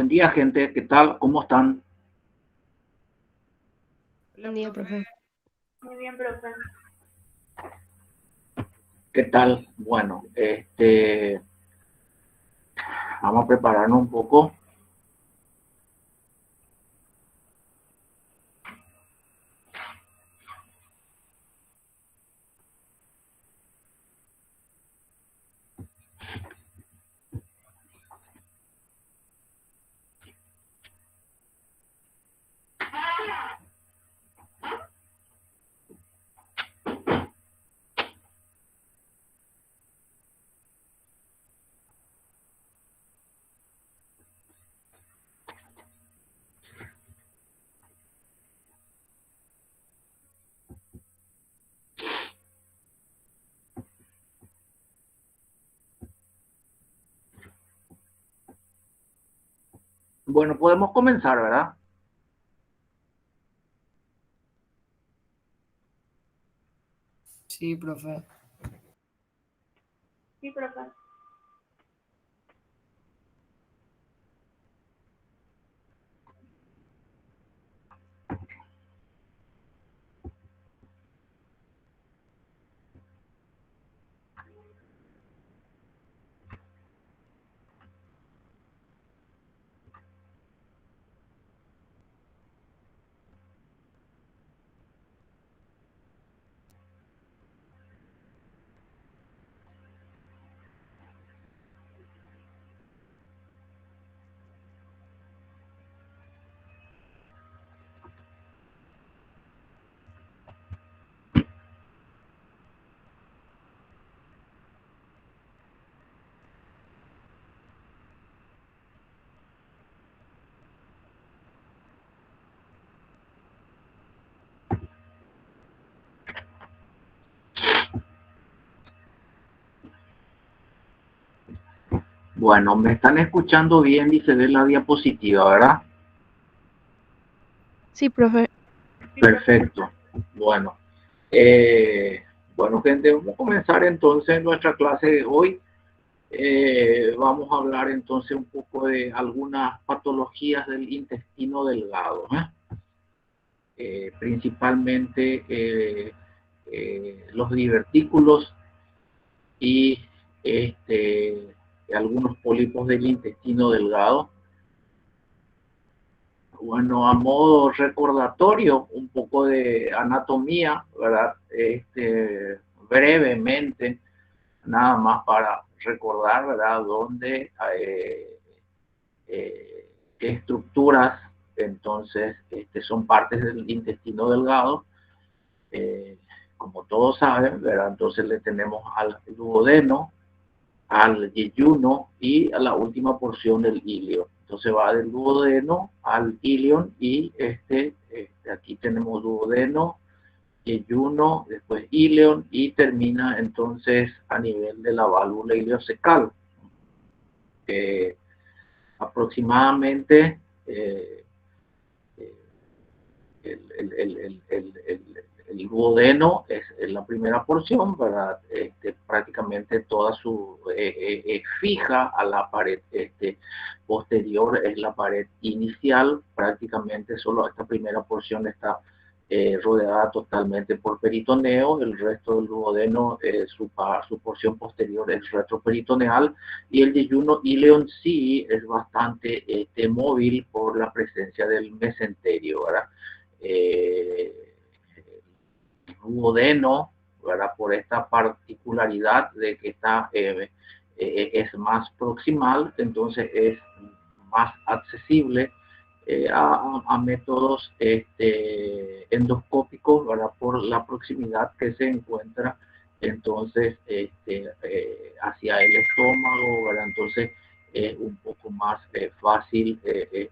Buen día, gente. ¿Qué tal? ¿Cómo están? Buen día, profe. Muy bien, profe. ¿Qué tal? Bueno, vamos a prepararnos un poco. Bueno, podemos comenzar, ¿verdad? Sí, profe. Sí, profe. Bueno, me están escuchando bien y se ve la diapositiva, ¿verdad? Sí, profe. Sí, profe. Perfecto. Bueno, eh, bueno, gente, vamos a comenzar entonces nuestra clase de hoy. Vamos a hablar entonces un poco de algunas patologías del intestino delgado, principalmente los divertículos y algunos pólipos del intestino delgado. Bueno, a modo recordatorio, un poco de anatomía, ¿verdad? Brevemente, nada más para recordar, ¿verdad? Dónde, qué estructuras, entonces, son partes del intestino delgado. Eh, Como todos saben, ¿verdad? Entonces le tenemos al duodeno, al yeyuno y a la última porción del ilio. Entonces va del duodeno al ilion y aquí tenemos duodeno, yeyuno, después ilion y termina entonces a nivel de la válvula iliocecal. Aproximadamente eh, el duodeno es la primera porción, ¿verdad? Prácticamente toda su fija a la pared posterior, es la pared inicial, prácticamente solo esta primera porción está rodeada totalmente por peritoneo, el resto del duodeno, su porción posterior es retroperitoneal, y el yeyuno ileon sí es bastante móvil por la presencia del mesenterio, ¿verdad? Duodeno, ¿verdad? Por esta particularidad de que es más proximal, entonces es más accesible a métodos endoscópicos, ¿verdad? Por la proximidad que se encuentra entonces hacia el estómago, ¿verdad? Entonces es un poco más fácil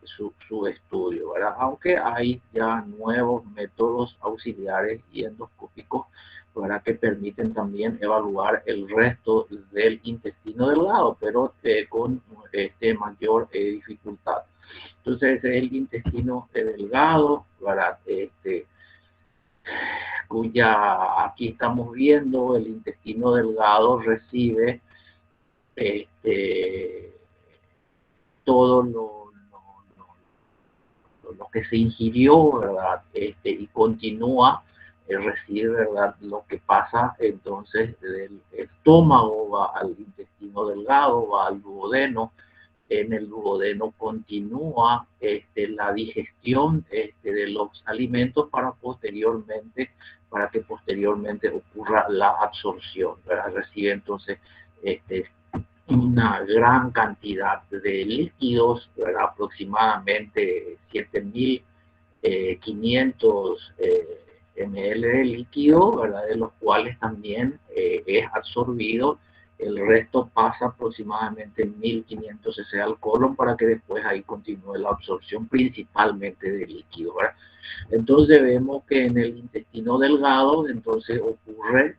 su estudio, ¿verdad? Aunque hay ya nuevos métodos auxiliares y endoscópicos, ¿verdad? Que permiten también evaluar el resto del intestino delgado, pero con mayor dificultad. Entonces es el intestino delgado, ¿verdad? Cuya aquí estamos viendo el intestino delgado recibe este, todo lo que se ingirió, ¿verdad? Y continúa, recibe, ¿verdad? Lo que pasa entonces del estómago va al intestino delgado, va al duodeno. En el duodeno continúa la digestión de los alimentos para que posteriormente ocurra la absorción, ¿verdad? Recibe entonces una gran cantidad de líquidos, ¿verdad? Aproximadamente 7.500 ml de líquido, ¿verdad? De los cuales también es absorbido. El resto pasa aproximadamente 1.500 cc al colon para que después ahí continúe la absorción principalmente de líquido, ¿verdad? Entonces vemos que en el intestino delgado entonces ocurre,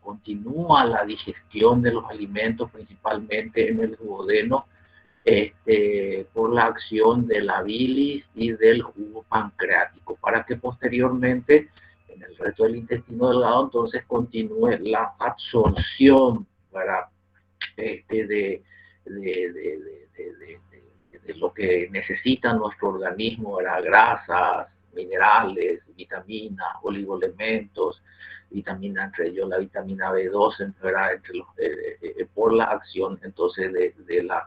continúa la digestión de los alimentos principalmente en el duodeno, por la acción de la bilis y del jugo pancreático, para que posteriormente en el resto del intestino delgado entonces continúe la absorción para de lo que necesita nuestro organismo, ¿verdad? Grasas, minerales, vitaminas, oligoelementos, vitamina, entre ellos la vitamina B12, ¿verdad? Por la acción entonces de la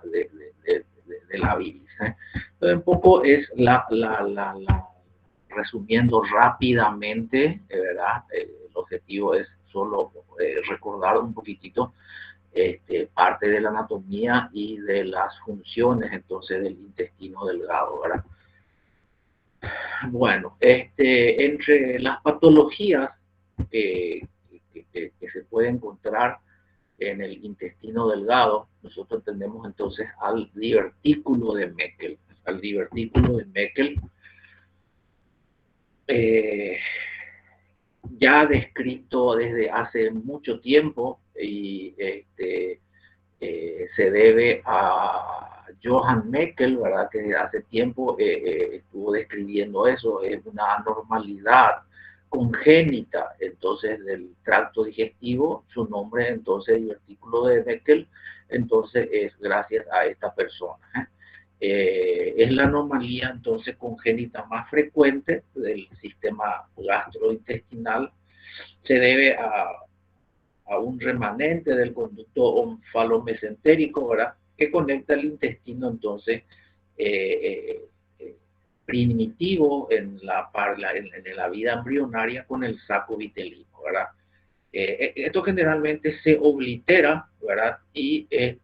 bilis. Entonces, un poco es resumiendo rápidamente, ¿verdad? El objetivo es solo recordar un poquitito parte de la anatomía y de las funciones entonces del intestino delgado, ¿verdad? Bueno, entre las patologías que se puede encontrar en el intestino delgado, nosotros tenemos entonces al divertículo de Meckel. Al divertículo de Meckel, ya descrito desde hace mucho tiempo, y se debe a Johann Meckel, ¿verdad? Que hace tiempo estuvo describiendo eso. Es una anormalidad congénita entonces del tracto digestivo. Su nombre entonces, divertículo de Meckel, entonces es gracias a esta persona. Es la anomalía entonces congénita más frecuente del sistema gastrointestinal. Se debe a un remanente del conducto onfalomesentérico, ¿verdad? Que conecta el intestino entonces primitivo en la vida embrionaria con el saco vitelino, ¿verdad? Esto generalmente se oblitera, ¿verdad? Y en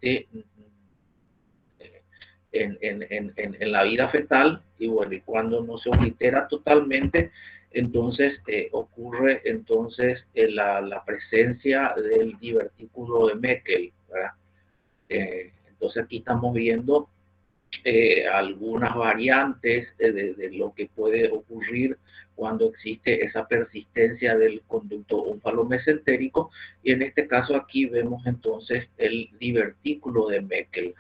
la vida fetal, y bueno, y cuando no se oblitera totalmente, entonces ocurre entonces la presencia del divertículo de Meckel, ¿verdad? Entonces aquí estamos viendo algunas variantes de lo que puede ocurrir cuando existe esa persistencia del conducto onfalomesentérico, y en este caso aquí vemos entonces el divertículo de Meckel.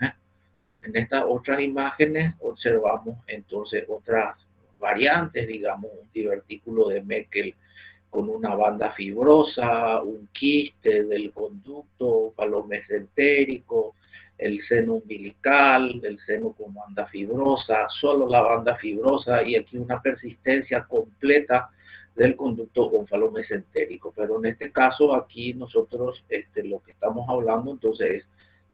En estas otras imágenes observamos entonces otras variantes, digamos, un divertículo de Meckel con una banda fibrosa, un quiste del conducto onfalomesentérico, el seno umbilical, el seno con banda fibrosa, solo la banda fibrosa, y aquí una persistencia completa del conducto onfalomesentérico. Pero en este caso aquí nosotros lo que estamos hablando entonces es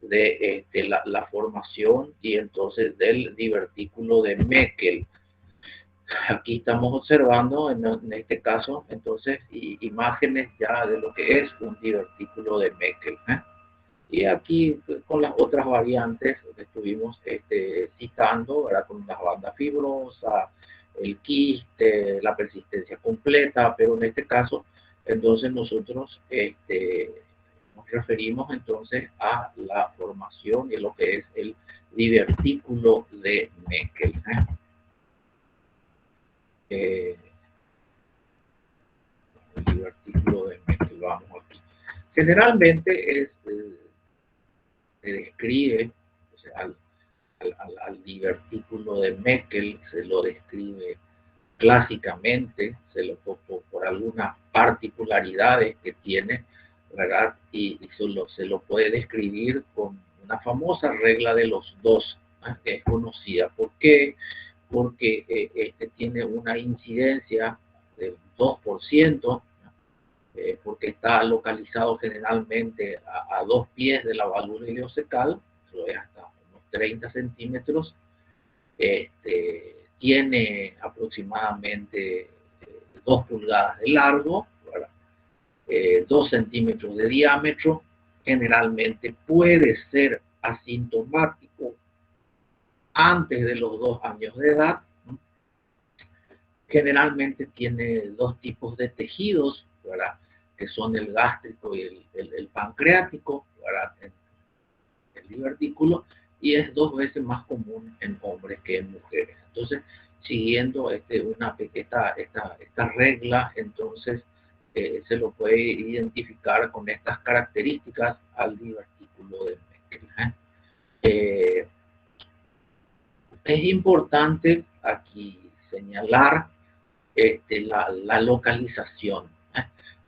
de la formación y entonces del divertículo de Meckel. Aquí estamos observando en este caso entonces imágenes ya de lo que es un divertículo de Meckel. Y aquí con las otras variantes que estuvimos citando, ¿verdad? Con la banda fibrosa, el quiste, la persistencia completa, pero en este caso entonces nosotros nos referimos entonces a la formación de lo que es el divertículo de Meckel. El divertículo de Meckel, vamos aquí. Generalmente se describe, o sea, al divertículo de Meckel se lo describe clásicamente, por algunas particularidades que tiene, ¿verdad? Y se lo puede describir con una famosa regla de los dos, ¿eh? Que es conocida. ¿Por qué? porque este tiene una incidencia del 2%, porque está localizado generalmente a 2 pies de la válvula ileocecal, eso es hasta unos 30 centímetros, tiene aproximadamente 2 pulgadas de largo, 2 centímetros de diámetro, generalmente puede ser asintomático antes de los 2 años de edad. Generalmente tiene 2 tipos de tejidos, ¿verdad?, que son el gástrico y el pancreático, ¿verdad?, el divertículo, y es 2 veces más común en hombres que en mujeres. Entonces, siguiendo esta regla, entonces se lo puede identificar con estas características al divertículo de Meckel. Es importante aquí señalar la localización.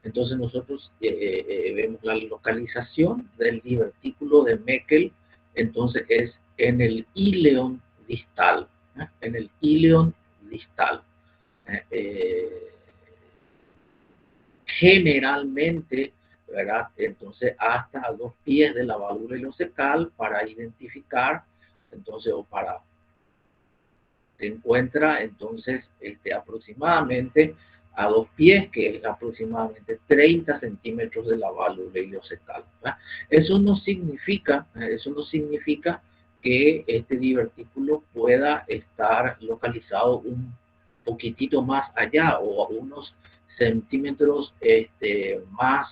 Entonces nosotros vemos la localización del divertículo de Meckel, entonces es en el íleon distal, en el íleon distal. Generalmente, ¿verdad?, entonces hasta a 2 pies de la válvula ileocecal para identificar, entonces, o para se encuentra entonces aproximadamente a 2 pies, que es aproximadamente 30 centímetros de la válvula ileocecal. Eso no significa que este divertículo pueda estar localizado un poquitito más allá o a unos centímetros más,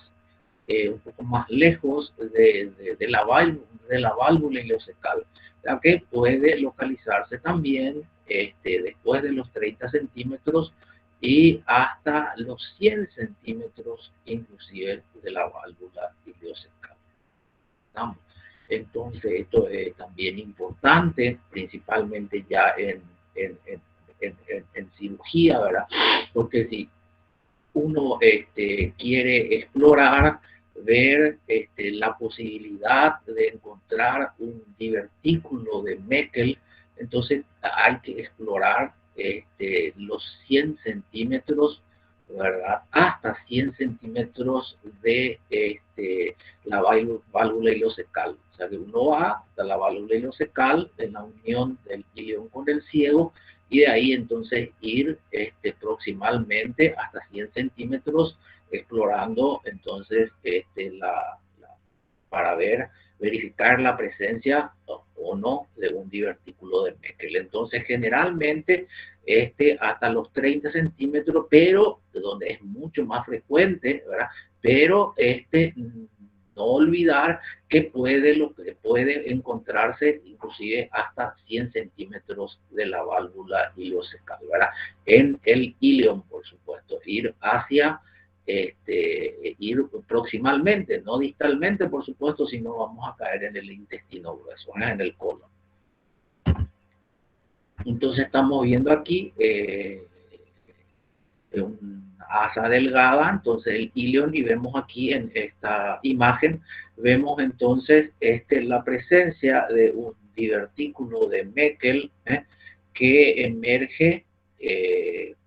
un poco más lejos de la válvula ileocecal, ya que puede localizarse también después de los 30 centímetros y hasta los 100 centímetros inclusive de la válvula ileocecal. ¿No? Entonces esto es también importante, principalmente ya en cirugía, ¿verdad? Porque si uno quiere explorar, ver la posibilidad de encontrar un divertículo de Meckel, entonces hay que explorar los 100 centímetros, ¿verdad?, hasta 100 centímetros de la válvula ileocecal. O sea que uno va hasta la válvula ileocecal, en la unión del íleon con el ciego, y de ahí entonces ir proximalmente hasta 100 centímetros explorando entonces para verificar la presencia o no de un divertículo de Meckel. Entonces generalmente hasta los 30 centímetros, pero donde es mucho más frecuente, ¿verdad?, pero no olvidar que puede encontrarse inclusive hasta 100 centímetros de la válvula ileocecal, ¿verdad?, en el íleon, por supuesto, ir proximalmente, no distalmente, por supuesto, sino vamos a caer en el intestino grueso, en el colon. Entonces estamos viendo aquí una asa delgada, entonces el íleon, y vemos aquí en esta imagen, vemos entonces la presencia de un divertículo de Meckel que emerge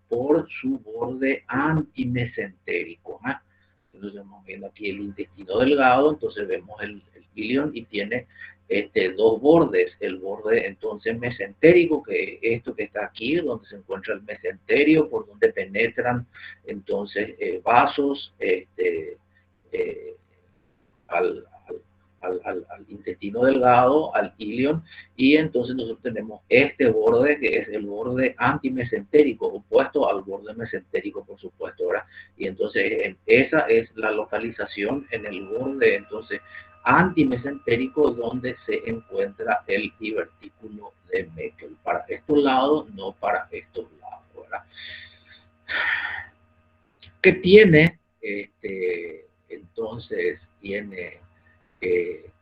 por su borde antimesentérico. Entonces estamos viendo aquí el intestino delgado, entonces vemos el íleon y tiene 2 bordes, el borde entonces mesentérico, que es esto que está aquí, donde se encuentra el mesenterio, por donde penetran entonces vasos al intestino delgado, al íleon, y entonces nosotros tenemos este borde que es el borde antimesentérico, opuesto al borde mesentérico, por supuesto, ¿verdad? Y entonces esa es la localización en el borde entonces antimesentérico donde se encuentra el divertículo de Meckel, para estos lados, no para estos lados, ¿verdad? ¿Qué tiene? Entonces tiene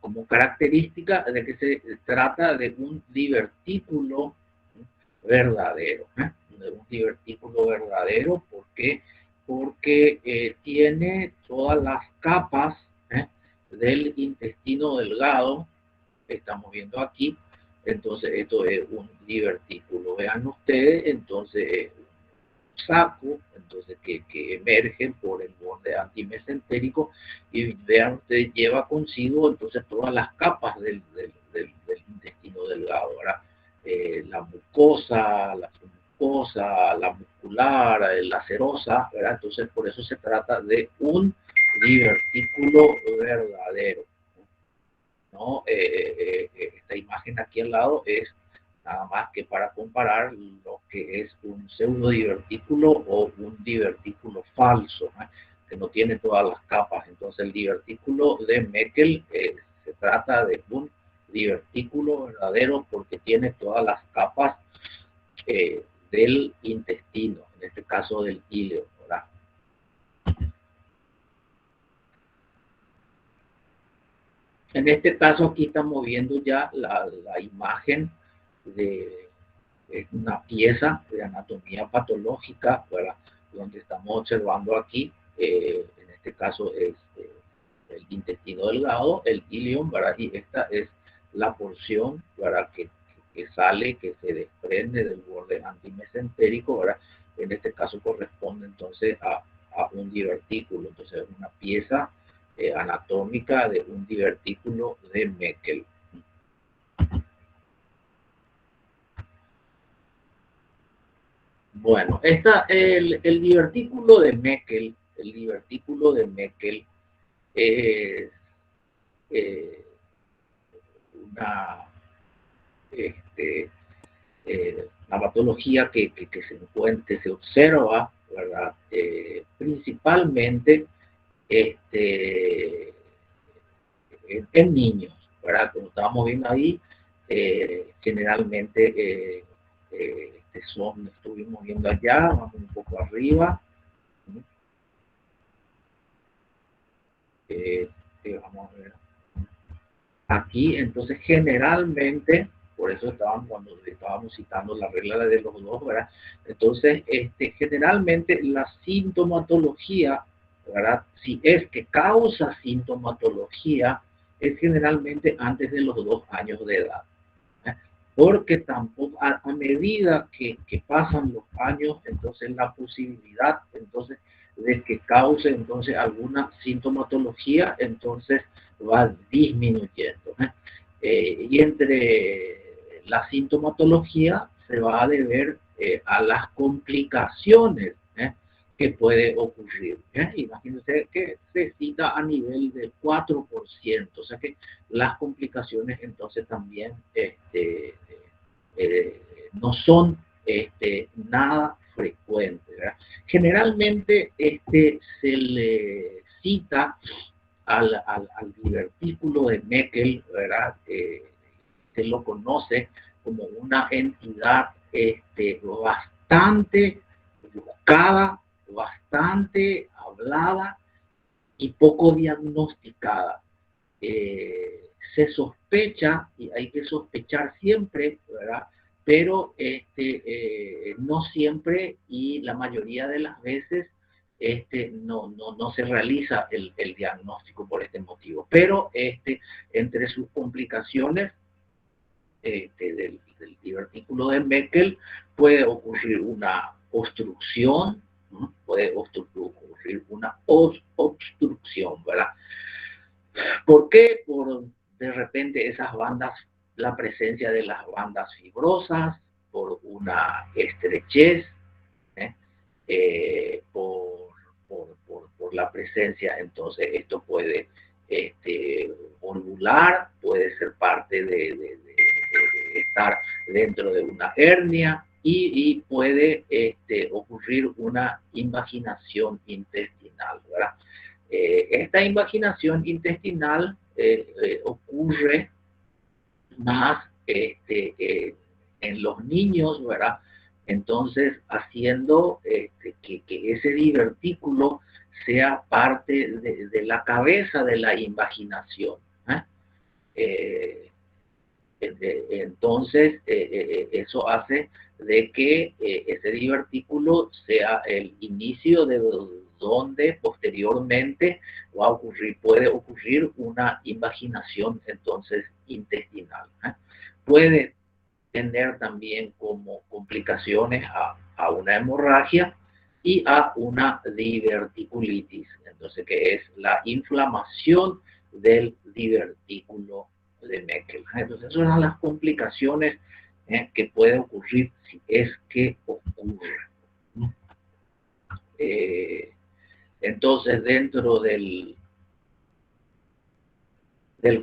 como característica de que se trata de un divertículo verdadero, de un divertículo verdadero. ¿Por qué? Porque tiene todas las capas del intestino delgado, que estamos viendo aquí, Entonces esto es un divertículo. Vean ustedes, entonces es un saco, entonces que emerge por el borde antimesentérico, y vean ustedes, lleva consigo entonces todas las capas del intestino delgado, ¿verdad? La mucosa, la submucosa, la muscular, la serosa, ¿verdad? Entonces por eso se trata de un divertículo verdadero, ¿no? Esta imagen aquí al lado es nada más que para comparar lo que es un pseudodivertículo o un divertículo falso, ¿eh? Que no tiene todas las capas. Entonces el divertículo de Meckel se trata de un divertículo verdadero porque tiene todas las capas del intestino, en este caso del íleo, ¿verdad? En este caso aquí estamos viendo ya la imagen de una pieza de anatomía patológica, ¿verdad? Donde estamos observando aquí, en este caso es el intestino delgado, el ileum, ¿verdad? Y esta es la porción, ¿verdad? Que sale, que se desprende del borde antimesentérico, ¿verdad? En este caso corresponde entonces a un divertículo, entonces es una pieza anatómica de un divertículo de Meckel. Bueno, el divertículo de Meckel, es una, una patología que se encuentra, se observa, ¿verdad? Principalmente en niños, ¿verdad? Como estábamos viendo ahí, generalmente estuvimos viendo allá, vamos un poco arriba. Vamos a ver. Aquí, entonces, generalmente, por eso cuando estábamos citando la regla de los dos, ¿verdad? Entonces, generalmente la sintomatología, ¿verdad? Si es que causa sintomatología, es generalmente antes de los 2 años de edad. Porque tampoco, a medida que pasan los años, entonces la posibilidad, entonces, de que cause entonces alguna sintomatología, entonces va disminuyendo. Y entre la sintomatología se va a deber a las complicaciones que puede ocurrir. Imagínense que se cita a nivel del 4%, o sea que las complicaciones entonces también no son nada frecuentes, ¿verdad? Generalmente se le cita al divertículo de Meckel, ¿verdad? Se lo conoce como una entidad bastante buscada, bastante hablada y poco diagnosticada. Se sospecha, y hay que sospechar siempre, ¿verdad? Pero no siempre y la mayoría de las veces no se realiza el diagnóstico por este motivo. Pero entre sus complicaciones del divertículo de Meckel puede ocurrir una obstrucción, ¿no? Puede ocurrir una obstrucción, ¿verdad? ¿Por qué? Por de repente esas bandas, la presencia de las bandas fibrosas, por una estrechez, por la presencia, entonces esto puede volvular, puede ser parte de estar dentro de una hernia y puede ocurrir una invaginación intestinal, ¿verdad? Esta invaginación intestinal ocurre más en los niños, ¿verdad? Entonces, haciendo que ese divertículo sea parte de la cabeza de la invaginación. Entonces, eso hace de que ese divertículo sea el inicio de donde posteriormente va a ocurrir, puede ocurrir una invaginación entonces intestinal. Puede tener también como complicaciones a una hemorragia y a una diverticulitis, entonces que es la inflamación del divertículo de Meckel. Entonces esas son las complicaciones que pueden ocurrir si es que ocurre. Entonces dentro del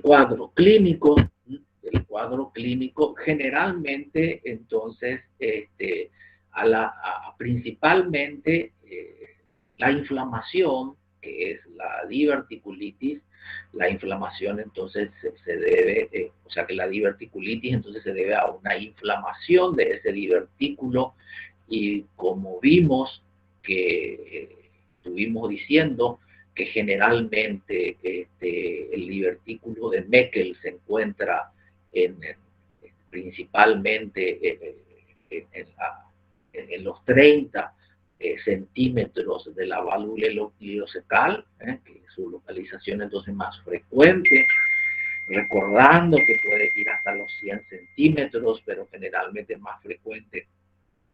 cuadro clínico, generalmente entonces principalmente la inflamación, que es la diverticulitis, la inflamación entonces se debe, o sea que la diverticulitis entonces se debe a una inflamación de ese divertículo, y como vimos que estuvimos diciendo que generalmente el divertículo de Meckel se encuentra principalmente en los 30 centímetros de la válvula ileocecal, que es su localización entonces más frecuente, recordando que puede ir hasta los 100 centímetros, pero generalmente es más frecuente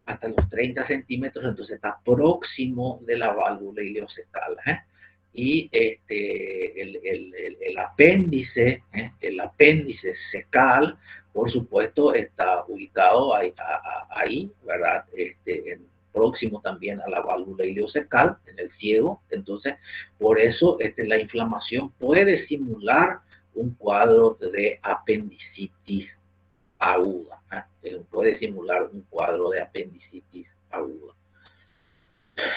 hasta los 30 centímetros, entonces está próximo de la válvula ileocecal. Y el apéndice cecal, por supuesto, está ubicado ahí, ¿verdad? Próximo también a la válvula ileocecal, en el ciego. Entonces, por eso la inflamación puede simular un cuadro de apendicitis aguda. Puede simular un cuadro de apendicitis aguda.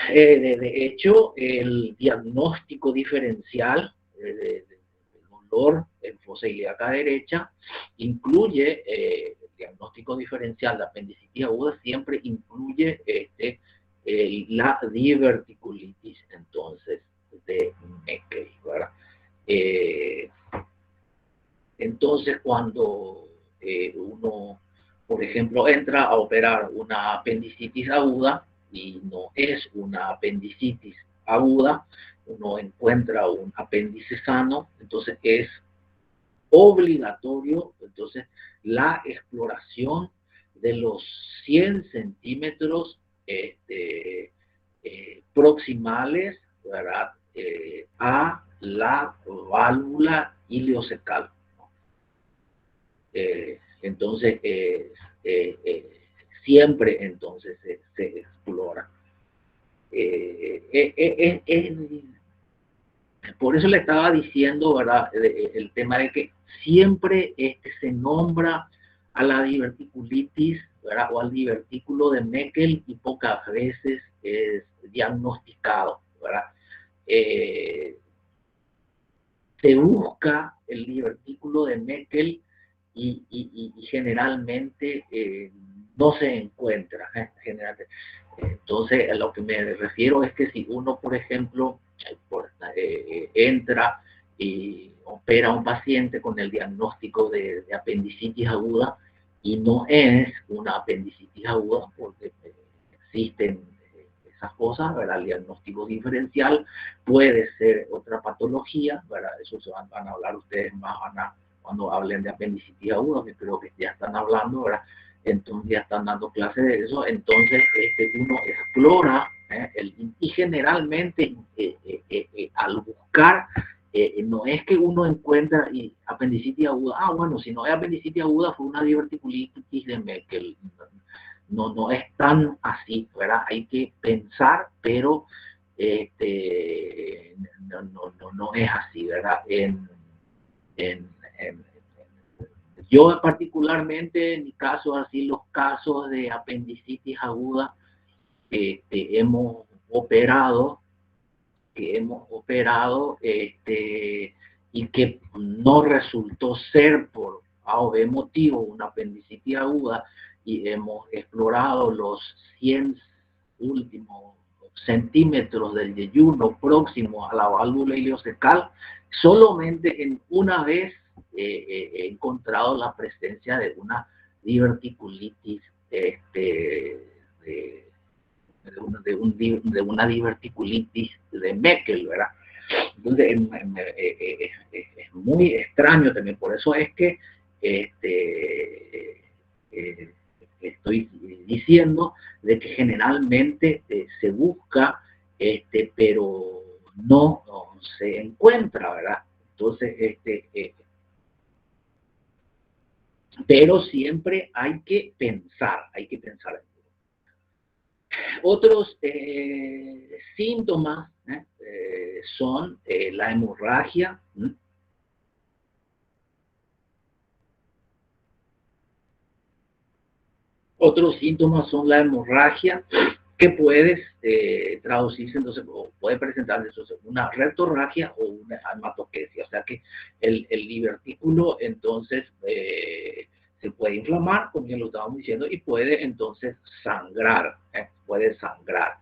De hecho, el diagnóstico diferencial del dolor en fosa ilíaca derecha incluye, el diagnóstico diferencial de apendicitis aguda siempre incluye la diverticulitis entonces de Meckel, ¿verdad? Entonces, cuando uno, por ejemplo, entra a operar una apendicitis aguda y no es una apendicitis aguda, uno encuentra un apéndice sano, entonces es obligatorio entonces la exploración de los 100 centímetros proximales, ¿verdad? A la válvula ileocecal. Entonces siempre entonces se explora. Por eso le estaba diciendo, ¿verdad? El tema de que siempre se nombra a la diverticulitis, ¿verdad? O al divertículo de Meckel, y pocas veces es diagnosticado, ¿verdad? Se busca el divertículo de Meckel y generalmente no se encuentra. Generalmente. Entonces, a lo que me refiero es que si uno, por ejemplo, entra y opera a un paciente con el diagnóstico de apendicitis aguda y no es una apendicitis aguda, porque existen esas cosas, ¿verdad? El diagnóstico diferencial puede ser otra patología, ¿verdad? Eso se van a hablar ustedes más cuando hablen de apendicitis aguda, que creo que ya están hablando, ¿verdad? Entonces ya están dando clases de eso. Entonces uno explora y generalmente al buscar, no es que uno encuentra apendicitis aguda, bueno, si no es apendicitis aguda fue una diverticulitis de Meckel. No es tan así, ¿verdad? Hay que pensar, pero no es así, ¿verdad? Yo particularmente, en mi caso, así los casos de apendicitis aguda hemos operado y que no resultó ser por A o B motivo una apendicitis aguda, y hemos explorado los 100 últimos centímetros del yeyuno próximo a la válvula ileocecal, solamente en una vez he encontrado la presencia de una diverticulitis de una diverticulitis de Meckel, ¿verdad? Entonces es muy extraño también, por eso es que estoy diciendo de que generalmente se busca, pero no se encuentra, ¿verdad? Entonces, pero siempre hay que pensar. Otros síntomas son la hemorragia. Otros síntomas son la hemorragia, que puede traducirse, entonces, o puede presentarse entonces, una rectorragia o una hematoquesia. O sea que el divertículo entonces se puede inflamar, como ya lo estábamos diciendo, y puede entonces sangrar, puede sangrar.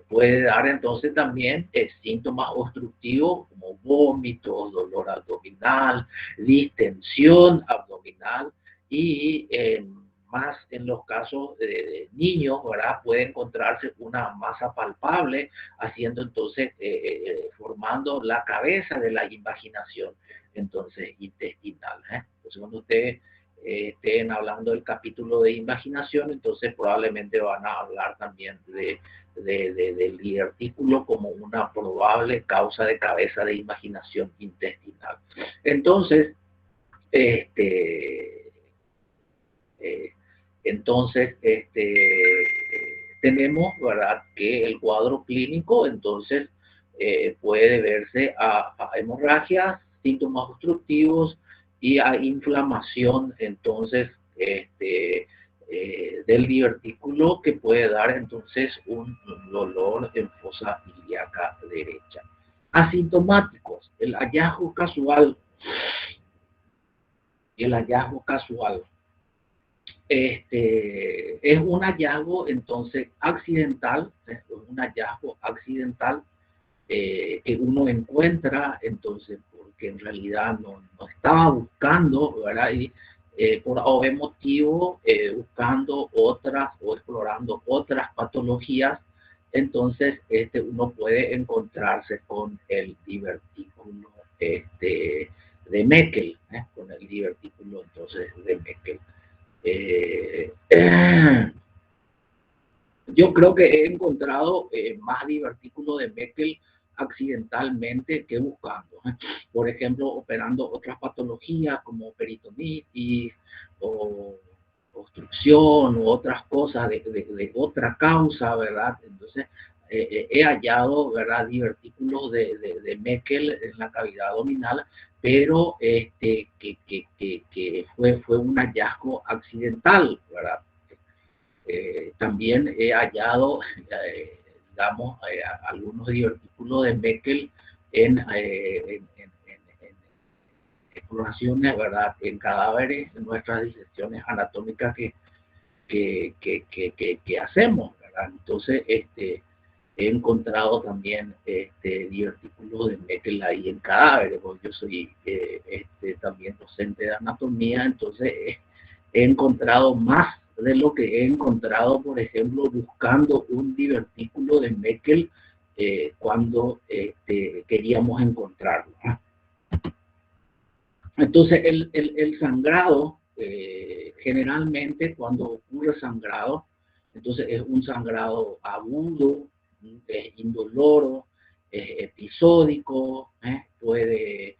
Puede dar entonces también síntomas obstructivos como vómitos, dolor abdominal, distensión abdominal y más en los casos de niños, ¿verdad? Puede encontrarse una masa palpable haciendo entonces, formando la cabeza de la invaginación entonces intestinal. Entonces cuando ustedes estén hablando del capítulo de invaginación, entonces probablemente van a hablar también del divertículo como una probable causa de cabeza de invaginación intestinal. Entonces, tenemos, ¿verdad?, que el cuadro clínico entonces puede verse a hemorragias, síntomas obstructivos y a inflamación entonces del divertículo, que puede dar entonces un dolor en fosa ilíaca derecha. Asintomáticos, el hallazgo casual. Es un hallazgo entonces accidental, que uno encuentra entonces porque en realidad no estaba buscando, ¿verdad? Y por O motivo, buscando otras o explorando otras patologías, entonces uno puede encontrarse con el divertículo de Meckel, con el divertículo entonces de Meckel. Yo creo que he encontrado más divertículo de Meckel accidentalmente que buscando. Por ejemplo, operando otras patologías como peritonitis o obstrucción u otras cosas de otra causa, ¿verdad? Entonces, he hallado, ¿verdad?, divertículos de Meckel en la cavidad abdominal, pero que fue un hallazgo accidental, ¿verdad? También he hallado, digamos, algunos divertículos de Meckel en exploraciones, ¿verdad?, en cadáveres, en nuestras disecciones anatómicas que hacemos, ¿verdad? Entonces, he encontrado también divertículos de Meckel ahí en cadáveres, porque yo soy también docente de anatomía, entonces he encontrado más de lo que he encontrado, por ejemplo, buscando un divertículo de Meckel cuando queríamos encontrarlo. Entonces, el sangrado, generalmente cuando ocurre sangrado, entonces es un sangrado agudo, indoloro, episódico, puede,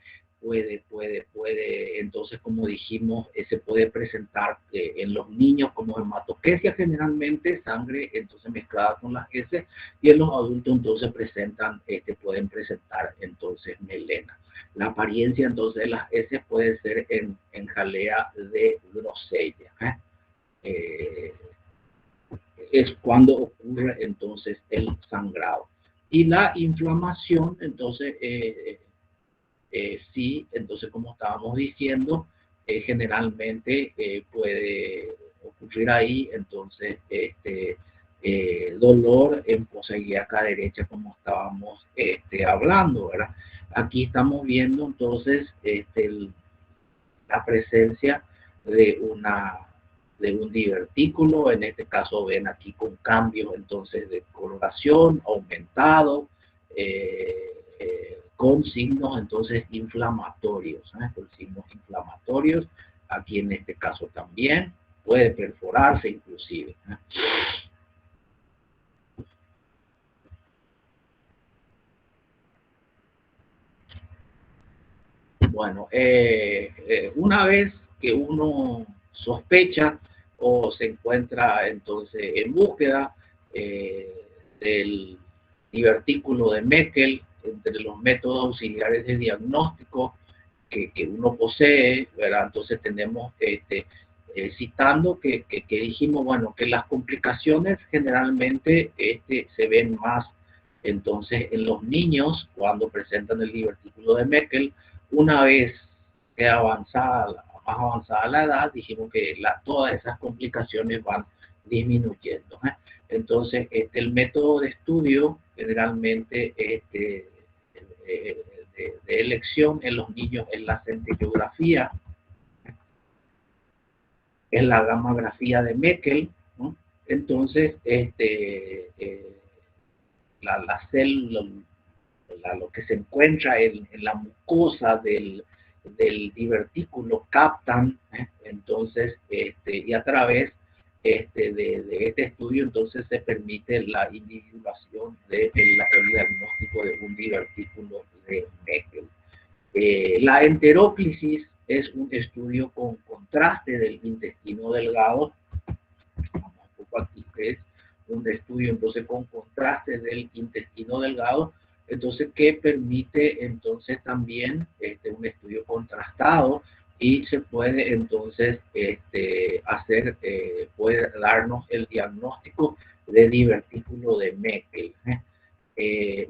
entonces, como dijimos, se puede presentar en los niños como hematoquesia, generalmente sangre entonces mezclada con las heces, y en los adultos entonces pueden presentar entonces melena. La apariencia entonces de las heces puede ser en jalea de grosella. Es cuando ocurre entonces el sangrado. Y la inflamación, entonces, sí, entonces como estábamos diciendo, generalmente puede ocurrir ahí, entonces, dolor en fosa ilíaca derecha, como estábamos hablando, ¿verdad? Aquí estamos viendo entonces la presencia de un divertículo. En este caso ven aquí con cambios entonces de coloración, aumentado, con signos entonces inflamatorios, con signos inflamatorios aquí en este caso también, puede perforarse inclusive. Bueno, una vez que uno sospecha o se encuentra entonces en búsqueda del divertículo de Meckel, entre los métodos auxiliares de diagnóstico que uno posee, ¿verdad? Entonces tenemos citando que dijimos, bueno, que las complicaciones generalmente se ven más entonces en los niños cuando presentan el divertículo de Meckel. Una vez que más avanzada la edad, dijimos que todas esas complicaciones van disminuyendo. Entonces, el método de estudio generalmente de elección en los niños es la centellografía, es la gammagrafía de Meckel, ¿no? Entonces, la célula, lo que se encuentra en la mucosa del divertículo captan, entonces, y a través de este estudio, entonces se permite la individuación del diagnóstico de un divertículo de Meckel. La enteróclisis es un estudio con contraste del intestino delgado, aquí es un estudio entonces con contraste del intestino delgado, entonces que permite entonces también un estudio contrastado y se puede entonces hacer, puede darnos el diagnóstico de divertículo de Meckel.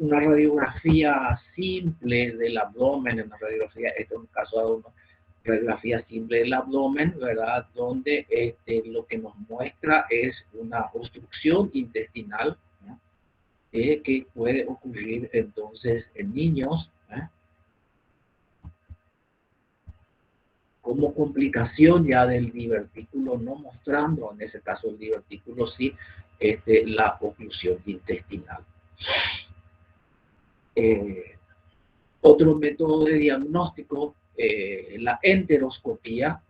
Una radiografía simple del abdomen, una radiografía, este es un caso de una radiografía simple del abdomen, ¿verdad? Donde lo que nos muestra es una obstrucción intestinal, ¿no? Que puede ocurrir entonces en niños, como complicación ya del divertículo, no mostrando en ese caso el divertículo, sí, la oclusión intestinal. Otro método de diagnóstico, la enteroscopía,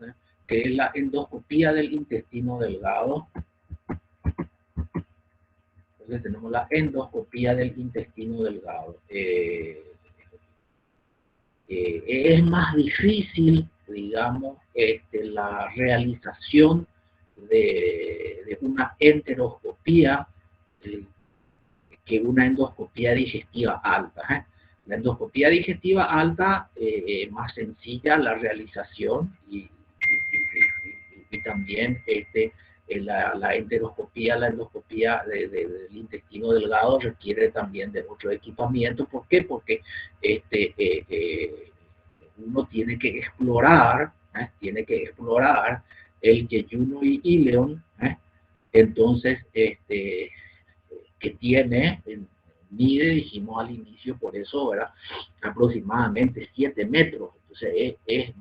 que es la endoscopía del intestino delgado. Entonces tenemos la endoscopía del intestino delgado. Es más difícil, digamos, la realización de una enteroscopía que una endoscopía digestiva alta. La endoscopía digestiva alta es más sencilla la realización y también la enteroscopía, la endoscopía del intestino delgado requiere también de otro equipamiento. ¿Por qué? Porque uno tiene que explorar el yeyuno y ileón, entonces que tiene, mide, dijimos al inicio, por eso, ¿verdad? Aproximadamente 7 metros. Entonces es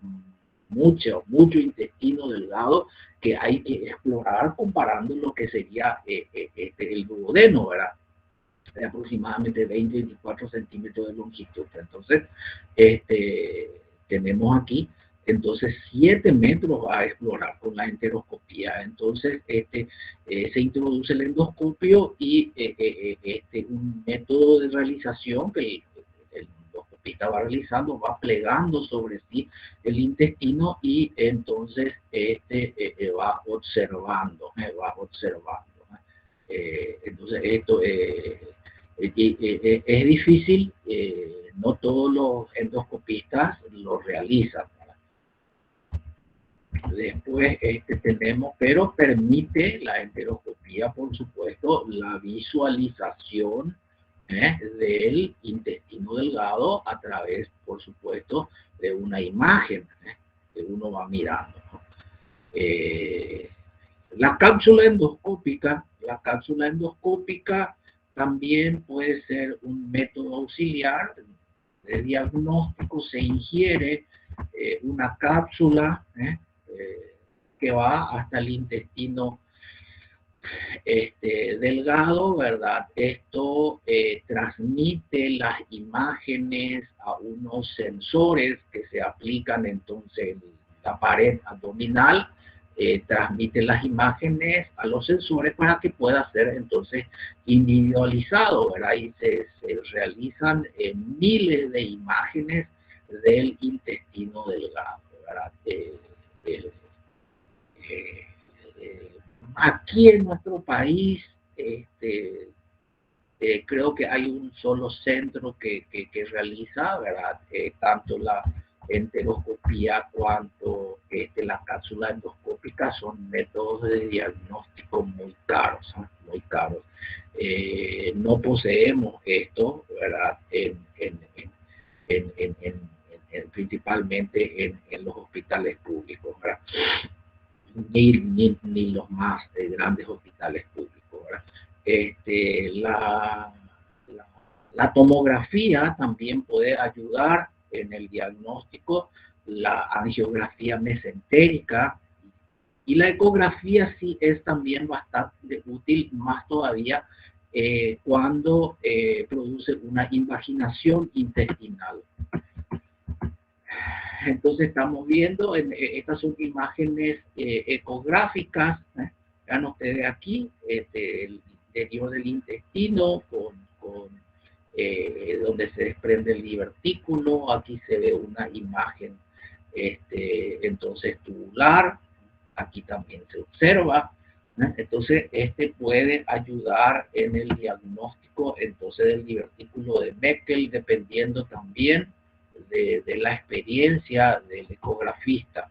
mucho intestino delgado que hay que explorar comparando lo que sería el duodeno, ¿verdad? De aproximadamente 20-24 centímetros de longitud. Entonces, tenemos aquí entonces 7 metros a explorar con la enteroscopía. Entonces se introduce el endoscopio y un método de realización que el endoscopista va realizando, va plegando sobre sí el intestino y entonces va observando. Entonces esto es difícil, no todos los endoscopistas lo realizan. Después tenemos, pero permite la enteroscopía, por supuesto, la visualización del intestino delgado a través, por supuesto, de una imagen que uno va mirando, ¿no? La cápsula endoscópica también puede ser un método auxiliar de diagnóstico. Se ingiere una cápsula que va hasta el intestino delgado, ¿verdad? Esto transmite las imágenes a unos sensores que se aplican entonces en la pared abdominal, transmite las imágenes a los sensores para que pueda ser entonces individualizado, ¿verdad? Y se realizan miles de imágenes del intestino delgado, ¿verdad? Aquí en nuestro país, creo que hay un solo centro que realiza, ¿verdad? Tanto la enteroscopía cuanto la cápsula endoscópica son métodos de diagnóstico muy caros, ¿eh? Muy caros. No poseemos esto, ¿verdad? Principalmente en los hospitales públicos, ¿verdad? Ni los más grandes hospitales públicos, ¿verdad? La tomografía también puede ayudar en el diagnóstico, la angiografía mesentérica y la ecografía sí es también bastante útil, más todavía cuando produce una invaginación intestinal. Entonces estamos viendo, estas son imágenes ecográficas, vean ustedes aquí, el interior del intestino donde se desprende el divertículo. Aquí se ve una imagen entonces tubular, aquí también se observa, ¿no? Entonces puede ayudar en el diagnóstico entonces del divertículo de Meckel, dependiendo también de la experiencia del ecografista.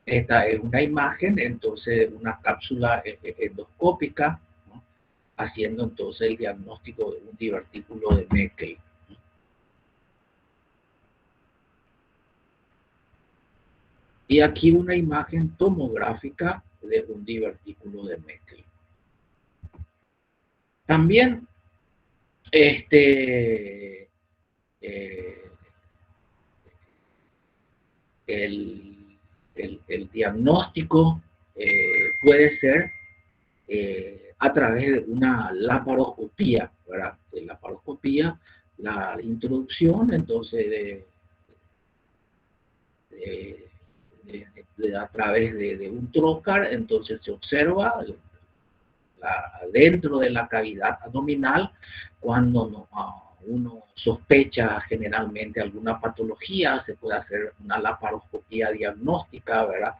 Esta es una imagen, entonces, una cápsula endoscópica, ¿no? Haciendo entonces el diagnóstico de un divertículo de Meckel. Y aquí una imagen tomográfica de un divertículo de Meckel. También, el diagnóstico puede ser a través de una laparoscopía, ¿verdad? De laparoscopía, la introducción entonces a través de un trocar, entonces se observa dentro de la cavidad abdominal cuando uno sospecha generalmente alguna patología, se puede hacer una laparoscopía diagnóstica, ¿verdad?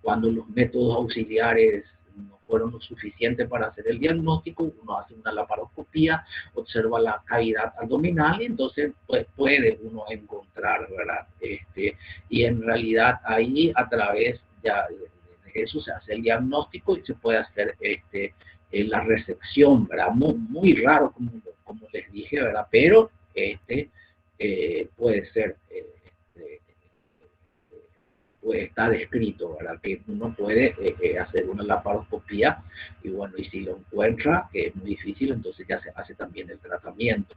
Cuando los métodos auxiliares no fueron lo suficiente para hacer el diagnóstico, uno hace una laparoscopía, observa la cavidad abdominal y entonces pues, puede uno encontrar, ¿verdad? Y en realidad ahí a través ya de eso se hace el diagnóstico y se puede hacer la recepción, ¿verdad? Muy raro, como les dije, ¿verdad? Pero puede ser, pues está descrito, ¿verdad? Que uno puede hacer una laparoscopía y bueno, y si lo encuentra, que es muy difícil, entonces ya se hace también el tratamiento.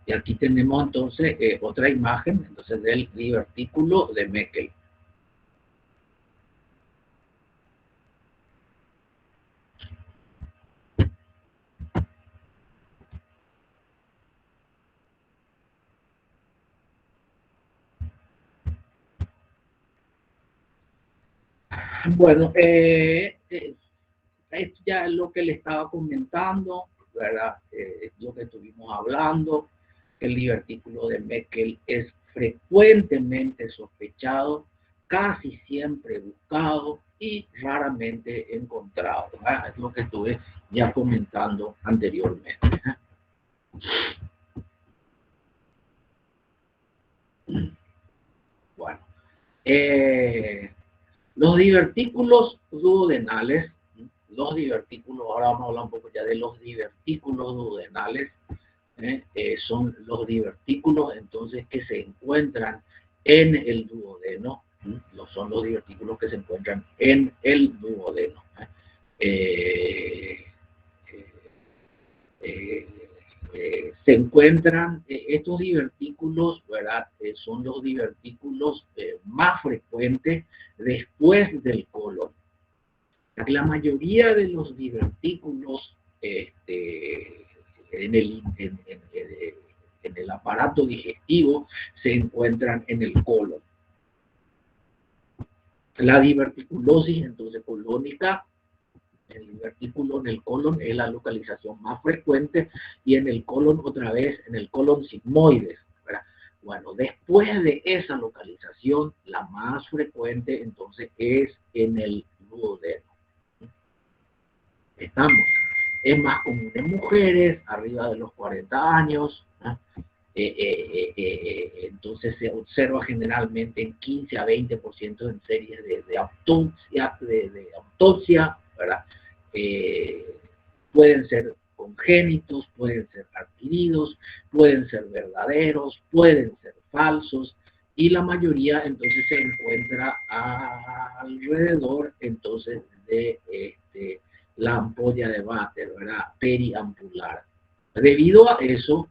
Y aquí tenemos entonces otra imagen entonces del divertículo de Meckel. Bueno, es ya lo que le estaba comentando, ¿verdad? Lo que estuvimos hablando, el divertículo de Meckel es frecuentemente sospechado, casi siempre buscado y raramente encontrado, ¿verdad? Es lo que estuve ya comentando anteriormente. Bueno, los divertículos duodenales, ahora vamos a hablar un poco ya de los divertículos duodenales, son los divertículos entonces que se encuentran en el duodeno, son los divertículos que se encuentran en el duodeno. Se encuentran estos divertículos, ¿verdad? Son los divertículos más frecuentes después del colon. La mayoría de los divertículos en en el aparato digestivo se encuentran en el colon. La diverticulosis, entonces, colónica, el divertículo en el colon es la localización más frecuente, y en el colon otra vez, en el colon sigmoides, ¿verdad? Bueno, después de esa localización, la más frecuente entonces es en el duodeno. Estamos. Es más común en mujeres arriba de los 40 años, ¿no? Entonces se observa generalmente en 15 a 20% en series de autopsia, ¿verdad? Pueden ser congénitos, pueden ser adquiridos, pueden ser verdaderos, pueden ser falsos, y la mayoría entonces se encuentra alrededor entonces de la ampolla de váter, ¿verdad? Periampular. Debido a eso,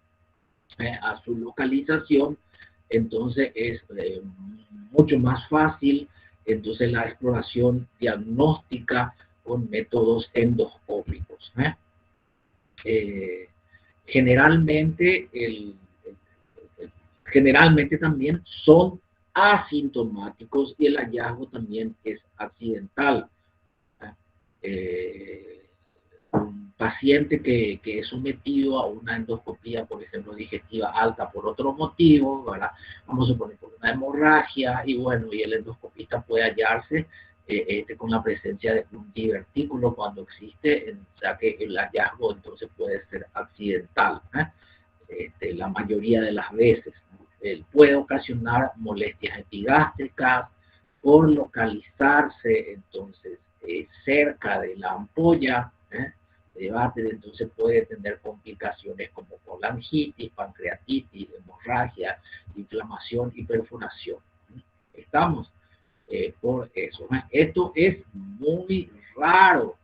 a su localización, entonces es mucho más fácil entonces la exploración diagnóstica con métodos endoscópicos. Generalmente, generalmente también son asintomáticos, y el hallazgo también es accidental. Un paciente que es sometido a una endoscopía, por ejemplo, digestiva alta por otro motivo, ¿verdad? Vamos a suponer por una hemorragia, y bueno, y el endoscopista puede hallarse con la presencia de un divertículo cuando existe, o sea que el hallazgo entonces puede ser accidental, la mayoría de las veces, ¿no? Puede ocasionar molestias epigástricas por localizarse entonces cerca de la ampolla de váter, entonces puede tener complicaciones como colangitis, pancreatitis, hemorragia, inflamación y perforación. Estamos por eso. Esto es muy raro.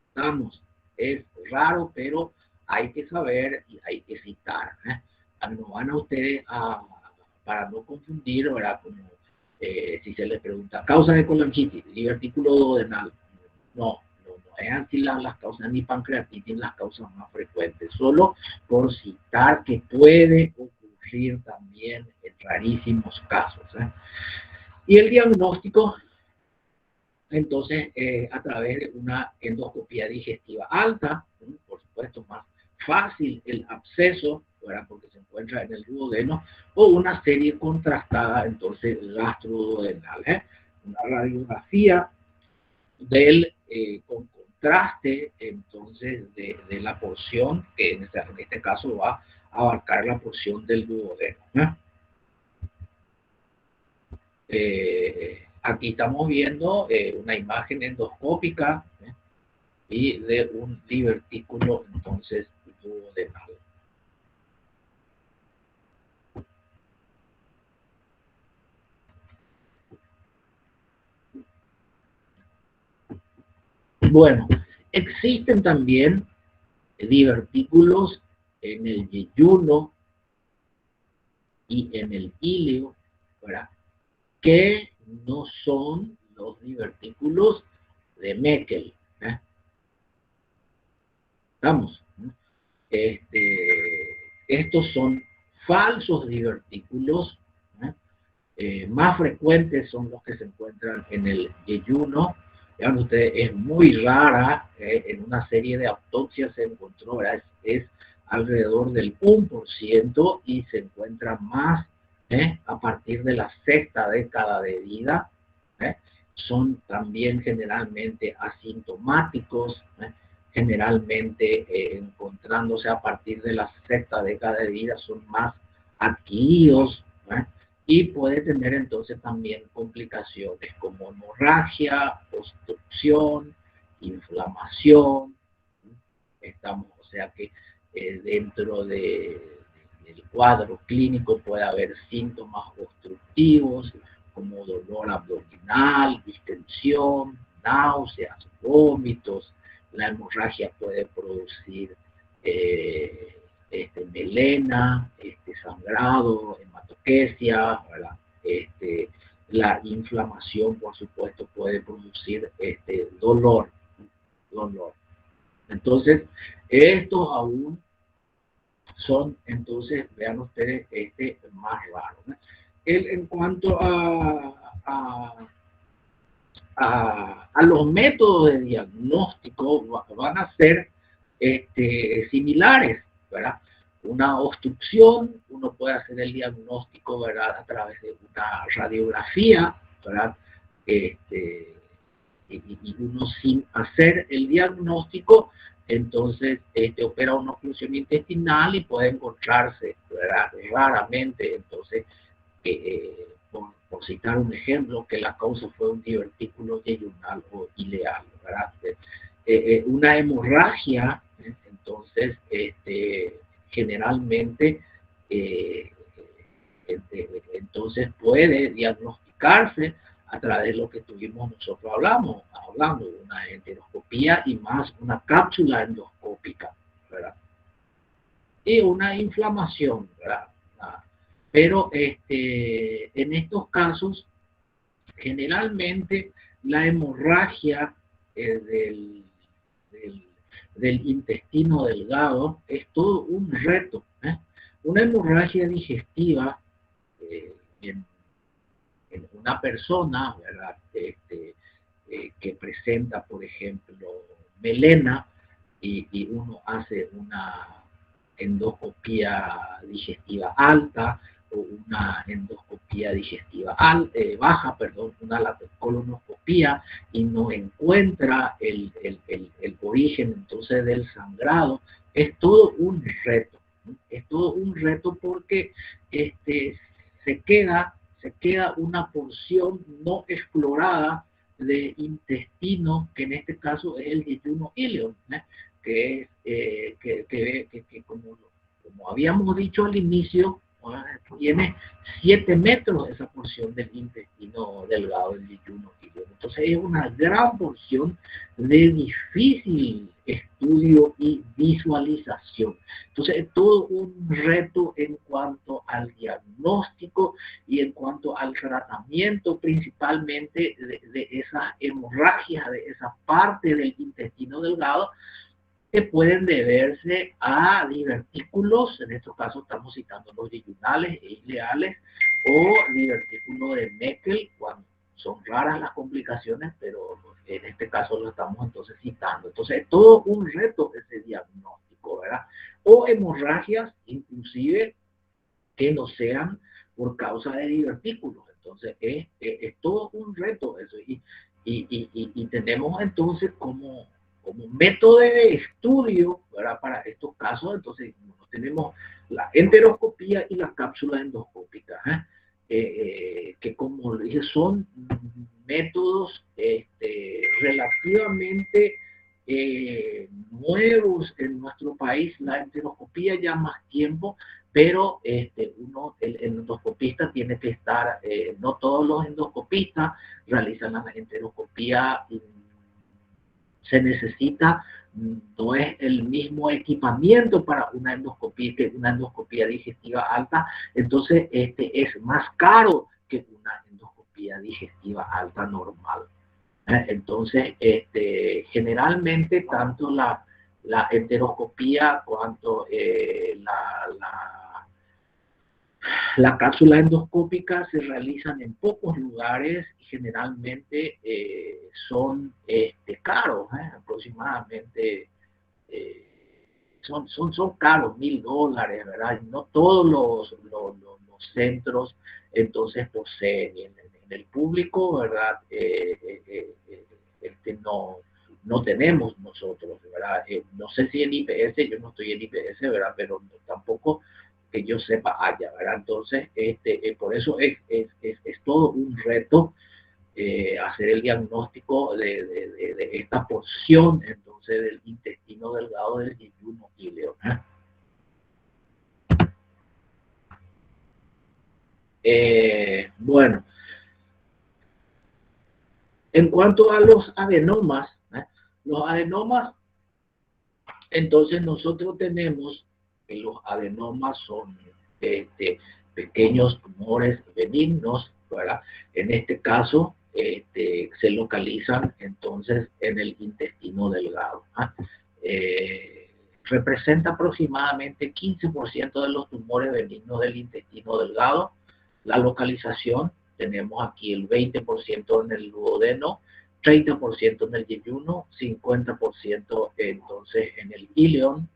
Estamos, es raro, pero hay que saber y hay que citar. No van a ustedes para no confundir, ¿verdad? Como si se les pregunta, causa de colangitis, divertículo duodenal. No es así las causas, ni pancreatitis, las causas más frecuentes, solo por citar que puede ocurrir también en rarísimos casos. Y el diagnóstico, entonces, a través de una endoscopía digestiva alta, por supuesto más fácil el absceso, ¿verdad? Porque se encuentra en el duodeno, o una serie contrastada, entonces, gastroduodenal. Una radiografía del con contraste, entonces, de la porción, que en este caso va a abarcar la porción del duodeno. Aquí estamos viendo una imagen endoscópica y de un divertículo, entonces, duodenal. Bueno, existen también divertículos en el yeyuno y en el íleo, ¿verdad? Que no son los divertículos de Meckel. Estamos. Estos son falsos divertículos. Más frecuentes son los que se encuentran en el yeyuno. Vean ustedes, es muy rara, en una serie de autopsias se encontró, es alrededor del 1%, y se encuentra más a partir de la sexta década de vida. Son también generalmente asintomáticos, generalmente encontrándose a partir de la sexta década de vida, son más adquiridos, y puede tener entonces también complicaciones como hemorragia, obstrucción, inflamación. Estamos, o sea que dentro del cuadro clínico puede haber síntomas obstructivos como dolor abdominal, distensión, náuseas, vómitos. La hemorragia puede producir melena, sangrado, hematoquesia, ¿verdad? La inflamación, por supuesto, puede producir dolor. Entonces, estos aún son, entonces, vean ustedes, más raros, ¿no? En cuanto a los métodos de diagnóstico, van a ser similares, ¿verdad? Una obstrucción, uno puede hacer el diagnóstico, ¿verdad?, a través de una radiografía, ¿verdad? Y uno sin hacer el diagnóstico, entonces opera una oclusión intestinal y puede encontrarse, ¿verdad?, raramente, entonces, por citar un ejemplo, que la causa fue un divertículo yeyunal o ileal, ¿verdad? Una hemorragia, entonces, generalmente, entonces puede diagnosticarse a través de lo que estuvimos nosotros hablando de una enteroscopía y más una cápsula endoscópica, ¿verdad? Y una inflamación, ¿verdad? Pero en estos casos, generalmente la hemorragia del intestino delgado es todo un reto, ¿eh? Una hemorragia digestiva en una persona, ¿verdad?, que presenta, por ejemplo, melena y uno hace una endoscopía digestiva alta o una endoscopía digestiva baja, perdón, una colonoscopía y no encuentra el origen entonces del sangrado, es todo un reto. Es todo un reto porque se queda una porción no explorada de intestino, que en este caso es el yeyuno ileum, ¿eh? que como habíamos dicho al inicio, tiene 7 metros esa porción del intestino delgado del yeyuno ileum. Entonces es una gran porción de difícil estudio y visualización. Entonces es todo un reto en cuanto al diagnóstico y en cuanto al tratamiento principalmente de esas hemorragias, de esa parte del intestino delgado, que pueden deberse a divertículos, en estos casos estamos citando los yeyunales e ileales, o divertículos de Meckel, cuando son raras las complicaciones, pero en este caso lo estamos entonces citando. Entonces es todo un reto ese diagnóstico, ¿verdad? O hemorragias, inclusive, que no sean por causa de divertículos. Entonces es todo un reto eso. Y tenemos entonces como método de estudio, ¿verdad?, para estos casos, entonces tenemos la enteroscopía y la cápsula endoscópica, que como dije son métodos relativamente nuevos en nuestro país. La enteroscopía ya más tiempo, pero el endoscopista tiene que estar, no todos los endoscopistas realizan la enteroscopía, se necesita, no es el mismo equipamiento para una endoscopía que una endoscopía digestiva alta, entonces es más caro que una endoscopía digestiva alta normal. Entonces, generalmente tanto la enteroscopía cuanto la cápsula endoscópica se realizan en pocos lugares y generalmente son caros, aproximadamente son caros, $1,000, ¿verdad? No todos los centros entonces poseen. En el público, ¿verdad? No tenemos nosotros, ¿verdad? No sé si en IPS, yo no estoy en IPS, ¿verdad? Pero tampoco que yo sepa haya, ¿verdad? Entonces, por eso es todo un reto hacer el diagnóstico de esta porción, entonces, del intestino delgado del yeyuno ileum. Bueno, en cuanto a los adenomas, entonces nosotros tenemos que los adenomas son pequeños tumores benignos, ¿verdad? En este caso, se localizan entonces en el intestino delgado. representa aproximadamente 15% de los tumores benignos del intestino delgado. La localización, tenemos aquí el 20% en el duodeno, 30% en el yeyuno, 50% entonces en el ileón.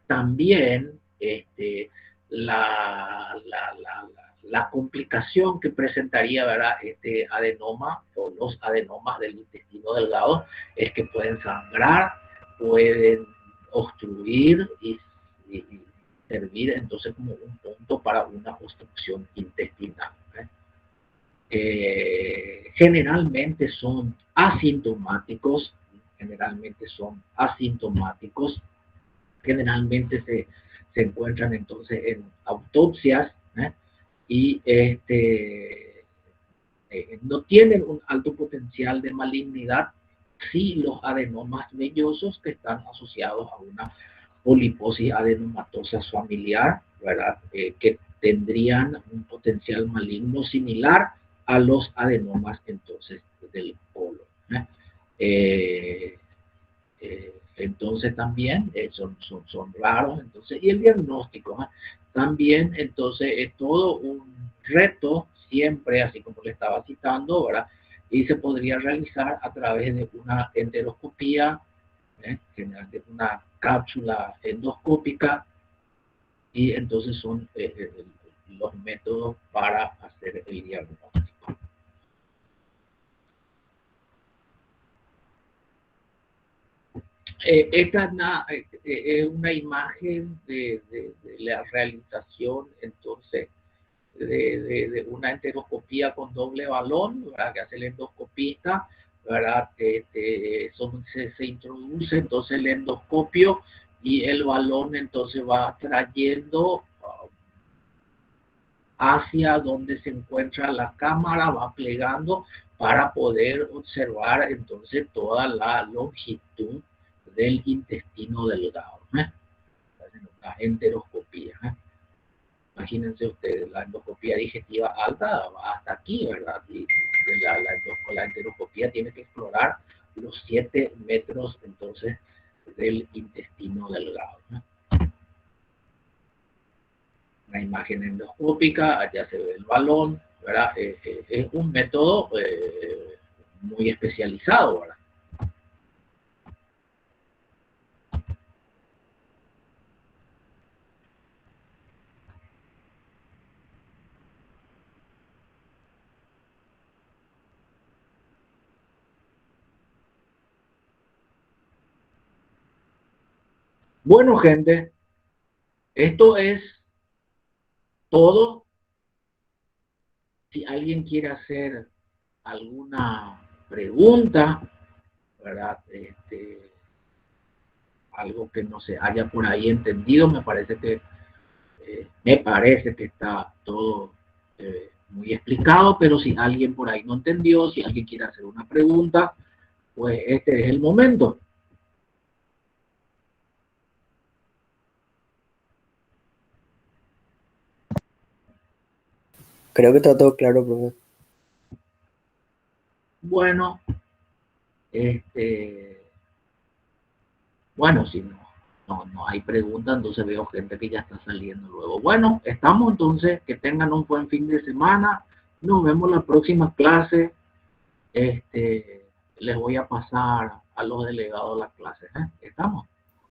También la complicación que presentaría, ¿verdad?, este adenoma o los adenomas del intestino delgado es que pueden sangrar, pueden obstruir y servir entonces como un punto para una obstrucción intestinal. Generalmente son asintomáticos, generalmente se encuentran entonces en autopsias, y no tienen un alto potencial de malignidad, sí los adenomas vellosos que están asociados a una poliposis adenomatosa familiar, ¿verdad? Que tendrían un potencial maligno similar a los adenomas entonces del colon. Entonces también son raros, entonces, y el diagnóstico también entonces es todo un reto siempre, así como le estaba citando, ¿verdad? Y se podría realizar a través de una enteroscopía, de una cápsula endoscópica, y entonces son los métodos para hacer el diagnóstico. Esta es una imagen de la realización entonces de una enteroscopía con doble balón, ¿verdad?, que hace el endoscopista, ¿verdad? Se introduce entonces el endoscopio y el balón entonces va trayendo hacia donde se encuentra la cámara, va plegando para poder observar entonces toda la longitud del intestino delgado, la enteroscopía. Imagínense ustedes, la endoscopía digestiva alta va hasta aquí, ¿verdad? Y la enteroscopía tiene que explorar los 7 metros entonces del intestino delgado. Una imagen endoscópica, allá se ve el balón, ¿verdad? Es un método muy especializado, ¿verdad? Bueno, gente, esto es todo. Si alguien quiere hacer alguna pregunta, ¿verdad? Algo que no se haya por ahí entendido, me parece que está todo muy explicado, pero si alguien por ahí no entendió, si alguien quiere hacer una pregunta, pues este es el momento. Creo que está todo claro, profe. Bueno, bueno, si no hay preguntas, entonces veo gente que ya está saliendo luego. Bueno, estamos entonces, que tengan un buen fin de semana. Nos vemos en la próxima clase. Les voy a pasar a los delegados las clases. ¿Estamos?